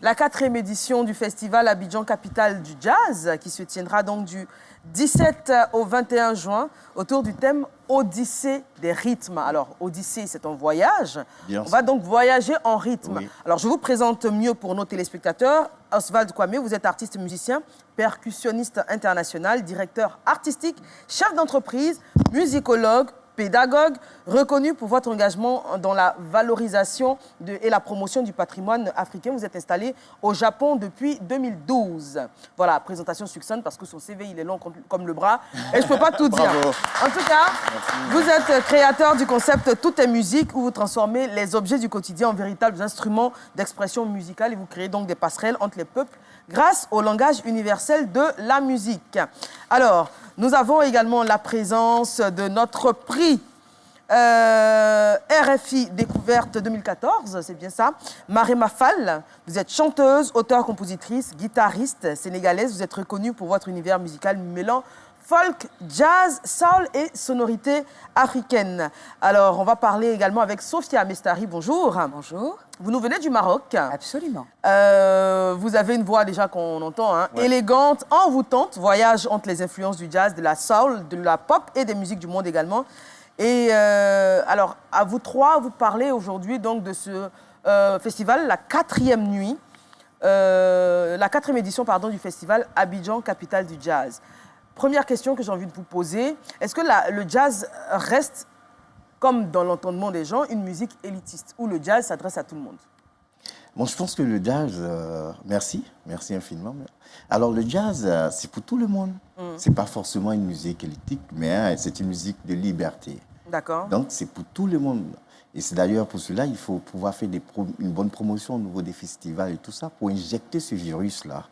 La 4e édition du festival Abidjan Capitale du Jazz qui se tiendra donc du 17 au 21 juin autour du thème Odyssée des rythmes. Alors, Odyssée, c'est un voyage. On va donc voyager en rythme. Oui. Alors, je vous présente mieux pour nos téléspectateurs. Oswald Kwame, vous êtes artiste musicien, percussionniste international, directeur artistique, chef d'entreprise, musicologue, pédagogue, reconnu pour votre engagement dans la valorisation et la promotion du patrimoine africain. Vous êtes installé au Japon depuis 2012. Voilà, présentation succincte parce que son CV, il est long comme le bras et je ne peux pas tout dire. En tout cas, vous êtes créateur du concept Tout est musique où vous transformez les objets du quotidien en véritables instruments d'expression musicale et vous créez donc des passerelles entre les peuples grâce au langage universel de la musique. Alors, nous avons également la présence de notre prix RFI Découverte 2014, c'est bien ça. Marema Fall, vous êtes chanteuse, auteure, compositrice, guitariste sénégalaise. Vous êtes reconnue pour votre univers musical mêlant folk, jazz, soul et sonorités africaines. Alors, on va parler également avec Sophia Mestari. Bonjour. Bonjour. Vous nous venez du Maroc. Absolument. Vous avez une voix déjà qu'on entend, hein, élégante, envoûtante, voyage entre les influences du jazz, de la soul, de la pop et des musiques du monde également. Et alors, à vous trois, vous parlez aujourd'hui donc de ce festival, la 4e nuit, la 4e édition pardon, du festival Abidjan Capitale du Jazz. Première question que j'ai envie de vous poser, est-ce que le jazz reste, comme dans l'entendement des gens, une musique élitiste, où le jazz s'adresse à tout le monde? Bon, je pense que le jazz, merci infiniment. Alors le jazz, c'est pour tout le monde. C'est pas forcément une musique élitiste, mais c'est une musique de liberté. D'accord. Donc c'est pour tout le monde. Et c'est d'ailleurs pour cela il faut pouvoir faire une bonne promotion au niveau des festivals et tout ça pour injecter ce virus-là,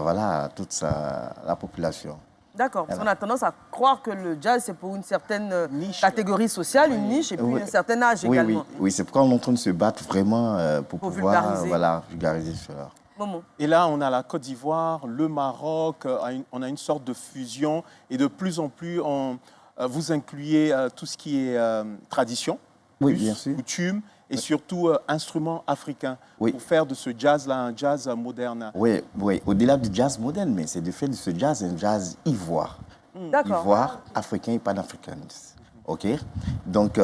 voilà, à toute la population. D'accord, parce qu'on a tendance à croire que le jazz, c'est pour une certaine catégorie sociale, une niche, et puis un certain âge également. Oui, c'est pourquoi on est en train de se battre vraiment pour pouvoir vulgariser cela. Momo. Et là, on a la Côte d'Ivoire, le Maroc, on a une sorte de fusion, et de plus en plus, vous incluez tout ce qui est tradition, bien sûr. coutume, et surtout instruments africains, pour faire de ce jazz-là un jazz moderne. Oui, au-delà du jazz moderne, mais c'est de faire de ce jazz un jazz ivoire. Ivoire, africain et panafricaniste. OK? Donc,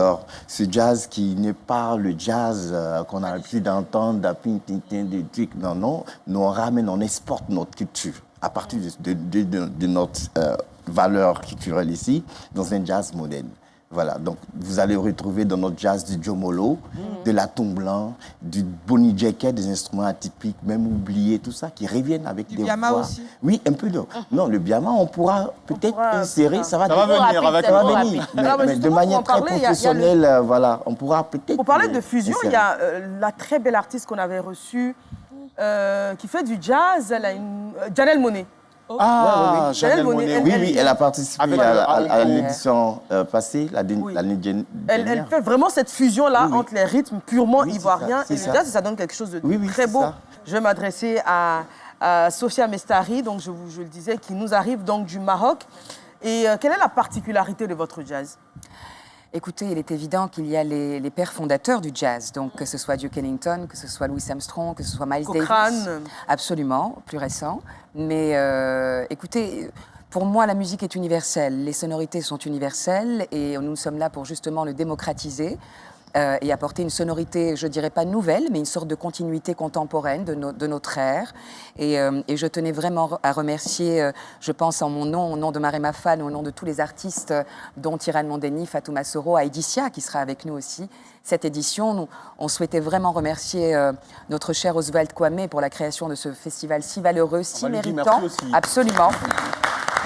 ce jazz qui n'est pas le jazz qu'on a l'habitude d'entendre, des trucs, non, nous on ramène, on exporte notre culture à partir de notre valeur culturelle ici, dans un jazz moderne. Voilà, donc vous allez retrouver dans notre jazz du Djomolo, de la Tomblan, du Boni Djeke, des instruments atypiques, même oubliés, tout ça, qui reviennent avec des biama voix. Aussi. Oui, un peu de... Non, le biama, on pourra peut-être insérer, ça va venir, mais de manière très professionnelle, voilà, on pourra peut-être... Pour parler de fusion, il y a la très belle artiste qu'on avait reçue, qui fait du jazz, Janelle Monáe. Janelle Monáe. Oui, elle a participé à l'édition passée, l'année dernière. Elle fait vraiment cette fusion-là entre les rythmes purement ivoiriens et le jazz, et ça donne quelque chose de très beau. Je vais m'adresser à Sophia Mestari, donc je le disais, qui nous arrive donc du Maroc. Et quelle est la particularité de votre jazz? Écoutez, il est évident qu'il y a les pères fondateurs du jazz, donc que ce soit Duke Ellington, que ce soit Louis Armstrong, que ce soit Miles Davis. Absolument, plus récent. Mais écoutez, pour moi, la musique est universelle, les sonorités sont universelles et nous sommes là pour justement le démocratiser. Et apporter une sonorité, je dirais pas nouvelle, mais une sorte de continuité contemporaine de notre ère. Et je tenais vraiment à remercier, je pense en mon nom, au nom de Marema Fall, au nom de tous les artistes, dont Tiran Mondeni, Fatouma Soro, Aïdicia, qui sera avec nous aussi. Cette édition, on souhaitait vraiment remercier notre cher Oswald Kwame pour la création de ce festival si valeureux, si méritant. Absolument.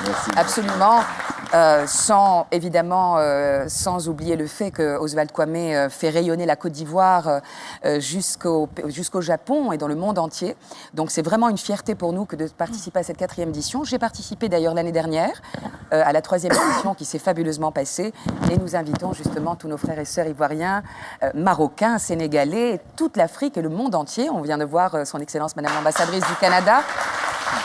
Merci. Absolument. Sans oublier le fait que Oswald Kwame fait rayonner la Côte d'Ivoire jusqu'au Japon et dans le monde entier. Donc c'est vraiment une fierté pour nous que de participer à cette 4e édition. J'ai participé d'ailleurs l'année dernière à la 3e édition qui s'est fabuleusement passée. Et nous invitons justement tous nos frères et sœurs ivoiriens, marocains, sénégalais, toute l'Afrique et le monde entier. On vient de voir son Excellence Madame l'ambassadrice du Canada.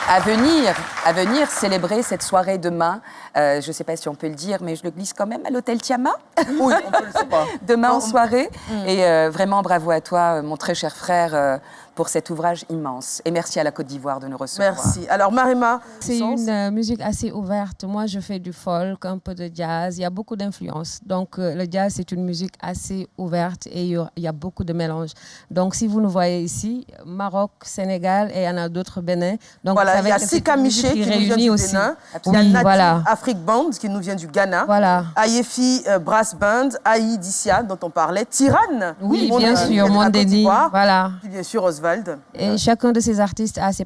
À venir célébrer cette soirée demain. Je ne sais pas si on peut le dire, mais je le glisse quand même à l'hôtel Tiama. Oui, on peut le savoir. Demain en soirée. Et vraiment, bravo à toi, mon très cher frère, pour cet ouvrage immense. Et merci à la Côte d'Ivoire de nous recevoir. Merci. Alors, Marima. C'est une musique assez ouverte. Moi, je fais du folk, un peu de jazz. Il y a beaucoup d'influences. Donc, le jazz, c'est une musique assez ouverte et il y a beaucoup de mélanges. Donc, si vous nous voyez ici, Maroc, Sénégal et il y en a d'autres, Bénin. Donc, voilà, il y a Sika Miché qui nous vient du aussi. Bénin. Oui, il y a Native voilà. Afrique Band qui nous vient du Ghana. Voilà. Ayefi Brass Band, Aïe Dissia dont on parlait, Tirane. Oui, bien sûr, Mondeni. Voilà. Et bien sûr, Oswald. Et chacun de ces artistes a ses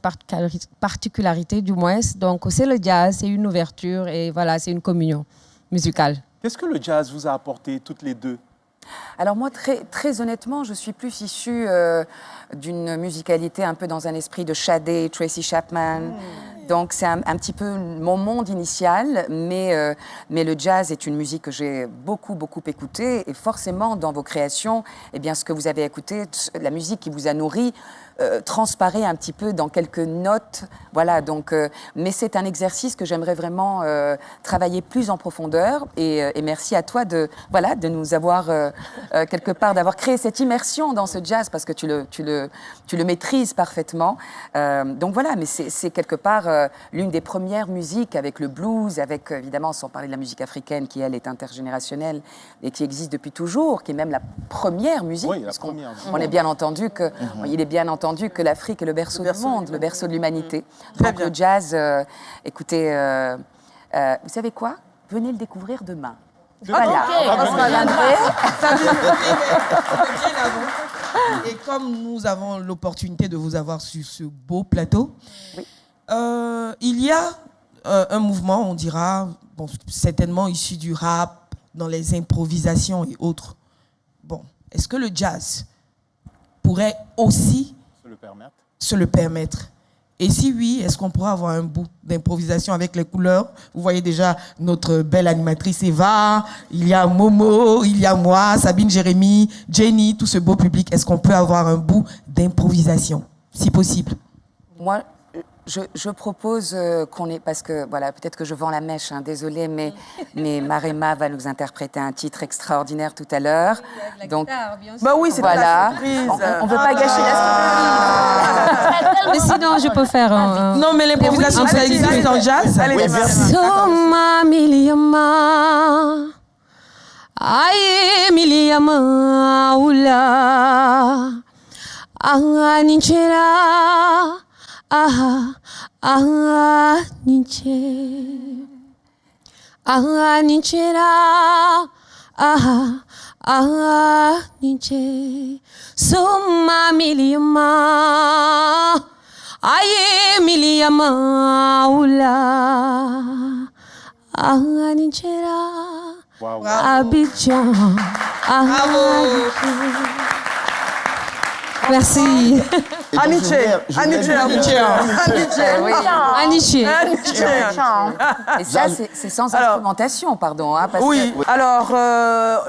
particularités, du moins. Donc, c'est le jazz, c'est une ouverture et voilà, c'est une communion musicale. Qu'est-ce que le jazz vous a apporté toutes les deux? Alors moi, très honnêtement, je suis plus issue d'une musicalité un peu dans un esprit de Sade, Tracy Chapman. Donc c'est un petit peu mon monde initial, mais le jazz est une musique que j'ai beaucoup écoutée. Et forcément, dans vos créations, eh bien, ce que vous avez écouté, la musique qui vous a nourri, transparaît un petit peu dans quelques notes. Voilà, donc, mais c'est un exercice que j'aimerais vraiment travailler plus en profondeur. Et merci à toi de nous avoir, quelque part, d'avoir créé cette immersion dans ce jazz, parce que tu le maîtrises parfaitement. Donc voilà, mais c'est quelque part l'une des premières musiques avec le blues, avec, évidemment, sans parler de la musique africaine, qui, elle, est intergénérationnelle et qui existe depuis toujours, qui est même la première musique. Oui, la première. On est bien entendu que, il est bien entendu que l'Afrique est le berceau du monde, le berceau de l'humanité. Donc le jazz, écoutez, vous savez quoi? Venez le découvrir demain. Voilà. Et comme nous avons l'opportunité de vous avoir sur ce beau plateau, oui. Il y a un mouvement, on dira, bon, certainement issu du rap, dans les improvisations et autres. Bon, est-ce que le jazz pourrait aussi se le permettre? Et si oui, est-ce qu'on pourra avoir un bout d'improvisation avec les couleurs? Vous voyez déjà notre belle animatrice Eva, il y a Momo, il y a moi, Sabine, Jérémy, Jenny, tout ce beau public. Est-ce qu'on peut avoir un bout d'improvisation, si possible? Moi, je propose qu'on ait, parce que voilà, peut-être que je vends la mèche, hein, désolée, mais Marima va nous interpréter un titre extraordinaire tout à l'heure. Oui, donc, guitare, bien sûr. Bah oui, c'est voilà, la surprise. on veut pas gâcher la surprise. Mais sinon, je peux faire un... Non, mais l'improvisation, ça existe en jazz. Allez, Soma miliyama, aye miliyama ula, ninchera, ninchera, ninche, soma miliyama. Aye miliyama ula, ninchera, Abidjan, Merci. Aniché. Et ça, c'est sans instrumentation, pardon. Hein, parce Oui, que... alors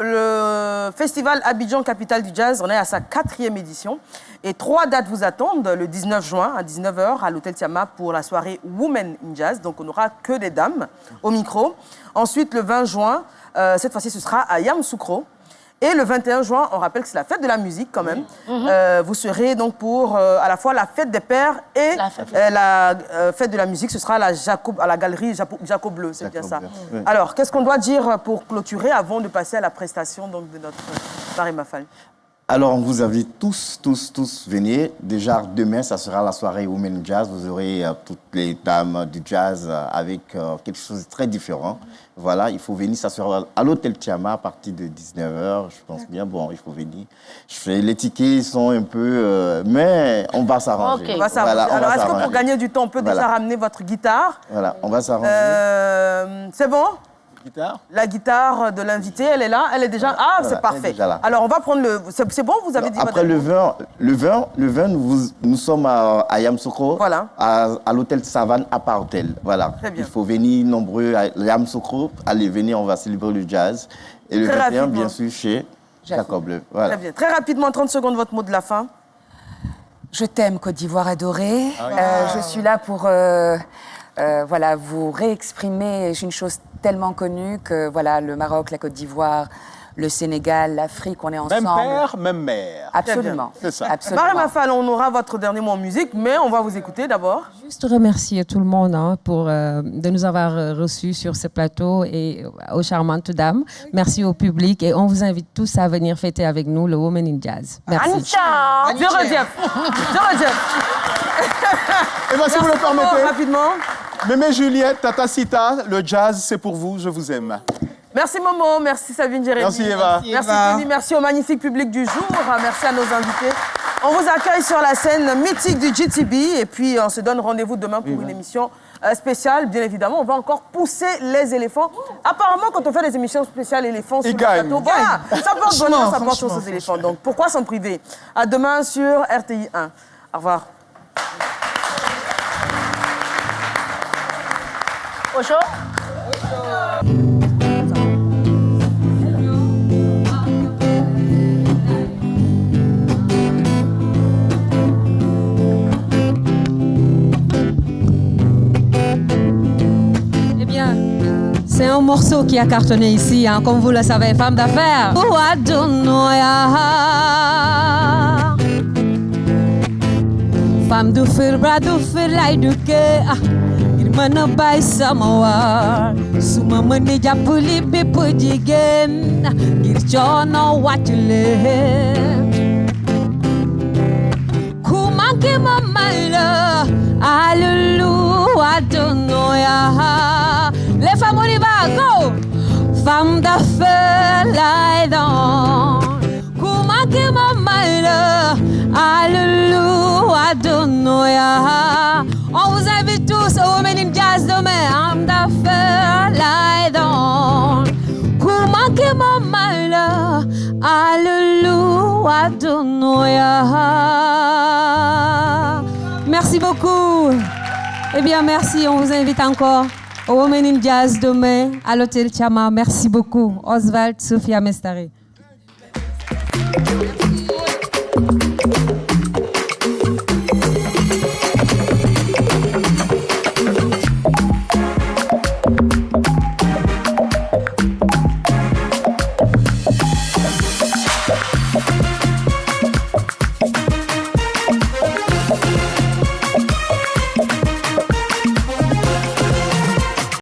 le festival Abidjan Capitale du Jazz, on est à sa 4e édition. Et 3 dates vous attendent, le 19 juin à 19h à l'Hôtel Tiama pour la soirée Women in Jazz. Donc on n'aura que des dames au micro. Ensuite, le 20 juin, cette fois-ci, ce sera à Yamoussoukro. Et le 21 juin, on rappelle que c'est la fête de la musique quand même. Vous serez donc pour à la fois la fête des pères et la fête de la musique. Ce sera à la galerie Jacob Bleu, c'est bien ça. Oui. Alors, qu'est-ce qu'on doit dire pour clôturer avant de passer à la prestation donc, de notre Marima Fall? Alors, on vous invite tous, venir. Déjà, demain, ça sera la soirée Women Jazz. Vous aurez toutes les dames du jazz avec quelque chose de très différent. Voilà, il faut venir. Ça sera à l'Hôtel Tiama à partir de 19h. Je pense bien, bon, il faut venir. Les tickets sont un peu... mais on va s'arranger. Okay. On va s'arranger. Voilà, alors, est-ce que pour gagner du temps, on peut déjà ramener votre guitare? Voilà, on va s'arranger. C'est bon? Guitare. La guitare de l'invité, elle est là, elle est déjà... Ah, voilà, c'est parfait. Déjà là. Alors, on va prendre le... C'est bon, vous avez dit... Après le vin, nous sommes à Yamoussoukro, voilà. à l'hôtel Savane à Partel. Voilà. Très bien. Il faut venir nombreux à Yamoussoukro. Allez, venez, on va célébrer le jazz. Et le 21, bien sûr, chez Jacob Bleu. Voilà. Très bien. Très rapidement, 30 secondes, votre mot de la fin. Je t'aime, Côte d'Ivoire adorée. Je suis là pour voilà, vous réexprimer une chose tellement connue que voilà, le Maroc, la Côte d'Ivoire le Sénégal, l'Afrique, on est ensemble. Même père, même mère. Absolument. C'est ça. Absolument. Mariama Fall, on aura votre dernier mot en musique, mais on va vous écouter d'abord. Juste remercier tout le monde de nous avoir reçus sur ce plateau et aux charmantes dames. Merci au public et on vous invite tous à venir fêter avec nous le Women in Jazz. Merci. Et bien, si vous le permettez, Rapidement. Mémé Juliette, Tata Sita, le jazz, c'est pour vous, je vous aime. Merci Momo, merci Sabine Jérémy. Merci Eva. Merci Kenny, merci au magnifique public du jour, merci à nos invités. On vous accueille sur la scène mythique du GTB et puis on se donne rendez-vous demain pour une émission spéciale. Bien évidemment, on va encore pousser les éléphants. Apparemment, quand on fait des émissions spéciales éléphants sur le plateau, voilà, ça porte bonheur, ça porte chance aux éléphants. Donc pourquoi s'en priver? À demain sur RTI 1. Au revoir. Ocho. Eh bien, c'est un morceau qui a cartonné ici, hein, comme vous le savez, femme d'affaires. Oh, I don't know, yeah. Femme du fil, bras du fil, like du ke. Mana bay samawar suma mani japuli be pujigen gir chono watule kumanke mamaila alulu adono ya les femmes on y va go femme d'affaires là-dedans kumanke mamaila alulu adono ya. On vous invite tous au Women in Jazz demain. Femme d'affaires là-dedans. Comment que mon mal alléluia donoya. Merci beaucoup. Eh bien, merci. On vous invite encore au Women in Jazz demain à l'hôtel Chama. Merci beaucoup. Oswald, Sophia Mestari.